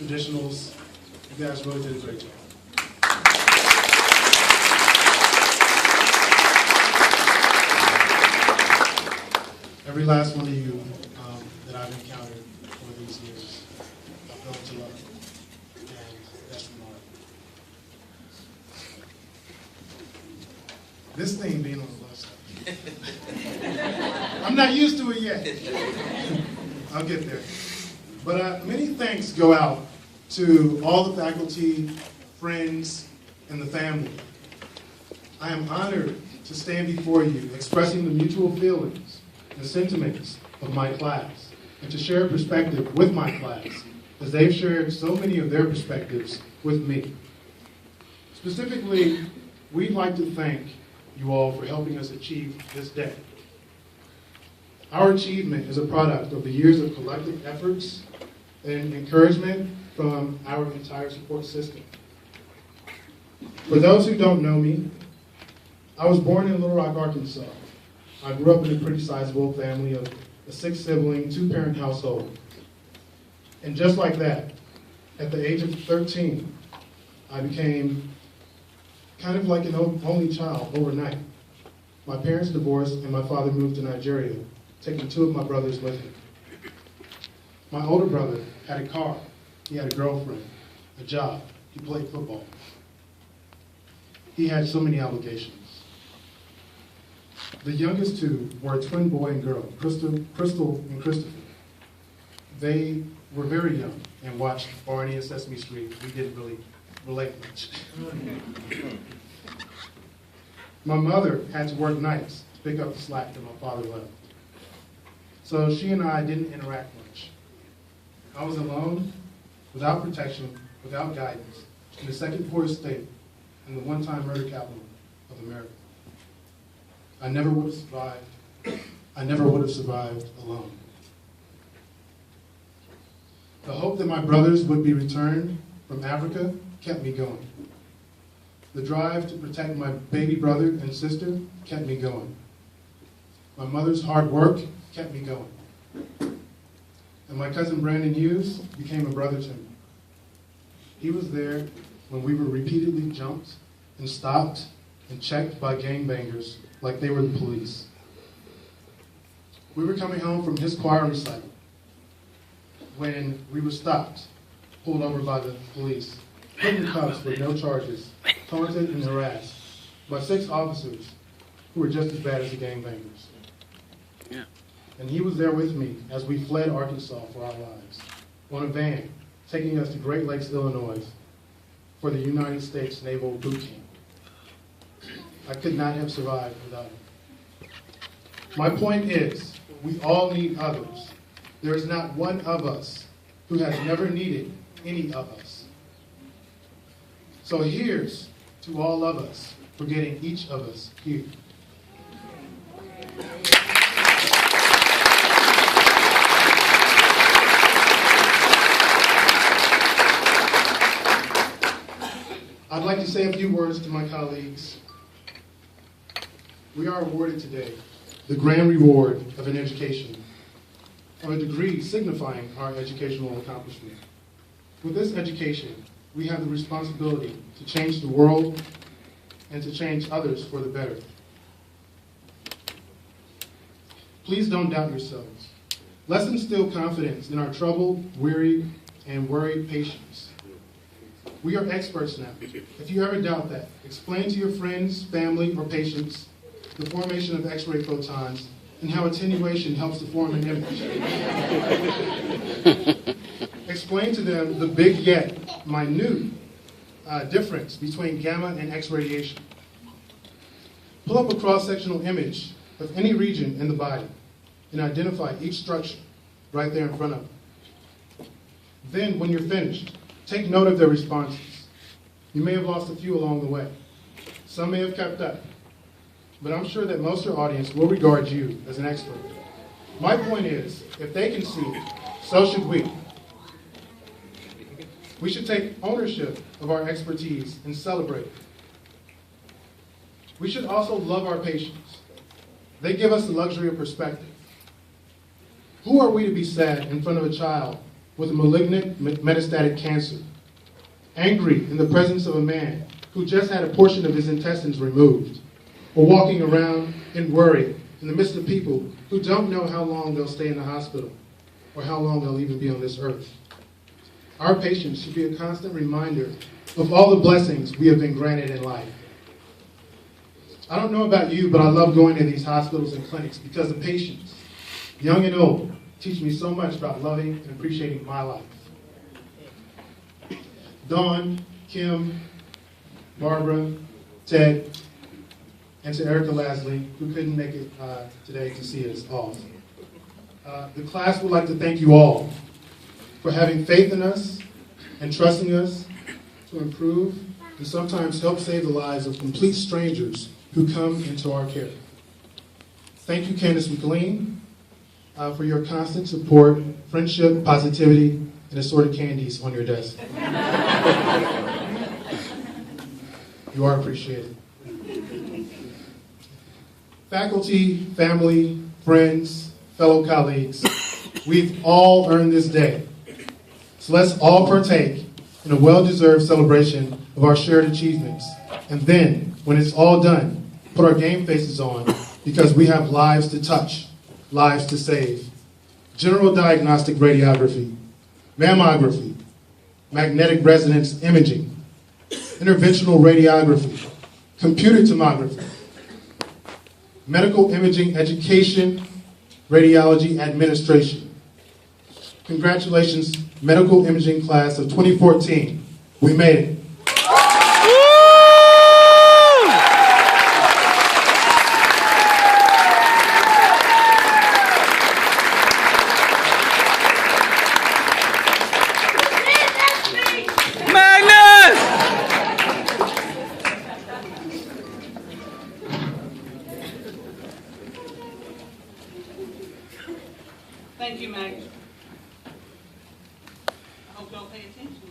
traditionals. You guys really did a great job. Every last one of you that I've encountered over these years, I've grown to love, and that's remarkable. This thing being on the left side. I'm not used to it yet. I'll get there. But many thanks go out to all the faculty, friends, and the family. I am honored to stand before you expressing the mutual feelings and sentiments of my class, and to share a perspective with my class, as they've shared so many of their perspectives with me. Specifically, we'd like to thank you all for helping us achieve this day. Our achievement is a product of the years of collective efforts and encouragement from our entire support system. For those who don't know me, I was born in Little Rock, Arkansas. I grew up in a pretty sizable family of a 6-sibling, 2-parent household. And just like that, at the age of 13, I became kind of like an only child overnight. My parents divorced and my father moved to Nigeria, taking 2 of my brothers with him. My older brother had a car, he had a girlfriend, a job, he played football. He had so many obligations. The youngest 2 were a twin boy and girl, Crystal and Christopher. They were very young and watched Barney and Sesame Street. We didn't really relate much. My mother had to work nights to pick up the slack that my father left. So she and I didn't interact much. I was alone, without protection, without guidance, in the second poorest state and the one-time murder capital of America. I never would have survived. I never would have survived alone. The hope that my brothers would be returned from Africa kept me going. The drive to protect my baby brother and sister kept me going. My mother's hard work kept me going. And my cousin Brandon Hughes became a brother to me. He was there when we were repeatedly jumped and stopped and checked by gangbangers like they were the police. We were coming home from his choir recital when we were stopped, pulled over by the police, put in cuffs with no charges, taunted and harassed by 6 officers who were just as bad as the gangbangers. Yeah. And he was there with me as we fled Arkansas for our lives, on a van, taking us to Great Lakes, Illinois, for the United States Naval Boot Camp. I could not have survived without him. My point is, we all need others. There is not one of us who has never needed any of us. So here's to all of us for getting each of us here. I'd like to say a few words to my colleagues. We are awarded today the grand reward of an education, or a degree signifying our educational accomplishment. With this education, we have the responsibility to change the world and to change others for the better. Please don't doubt yourselves. Let's instill confidence in our troubled, weary, and worried patients. We are experts now. If you ever doubt that, explain to your friends, family, or patients the formation of X-ray photons and how attenuation helps to form an image. Explain to them the big yet minute difference between gamma and X radiation. Pull up a cross-sectional image of any region in the body and identify each structure right there in front of them. Then, when you're finished, take note of their responses. You may have lost a few along the way. Some may have kept up. But I'm sure that most of your audience will regard you as an expert. My point is, if they can see, so should we. We should take ownership of our expertise and celebrate it. We should also love our patients. They give us the luxury of perspective. Who are we to be sad in front of a child with malignant metastatic cancer, angry in the presence of a man who just had a portion of his intestines removed, or walking around in worry in the midst of people who don't know how long they'll stay in the hospital or how long they'll even be on this earth. Our patients should be a constant reminder of all the blessings we have been granted in life. I don't know about you, but I love going to these hospitals and clinics because the patients, young and old, teach me so much about loving and appreciating my life. Dawn, Kim, Barbara, Ted, and to Erica Lasley, who couldn't make it today to see us all. The class would like to thank you all for having faith in us and trusting us to improve and sometimes help save the lives of complete strangers who come into our care. Thank you, Candace McLean, for your constant support, friendship, positivity, and assorted candies on your desk. You are appreciated. Faculty, family, friends, fellow colleagues, we've all earned this day. So let's all partake in a well-deserved celebration of our shared achievements. And then, when it's all done, put our game faces on because we have lives to touch, lives to save. General diagnostic radiography, mammography, magnetic resonance imaging, interventional radiography, computer tomography, medical imaging education, radiology administration. Congratulations, medical imaging class of 2014. We made it. Magnus! Thank you, Magnus. I hope y'all pay attention.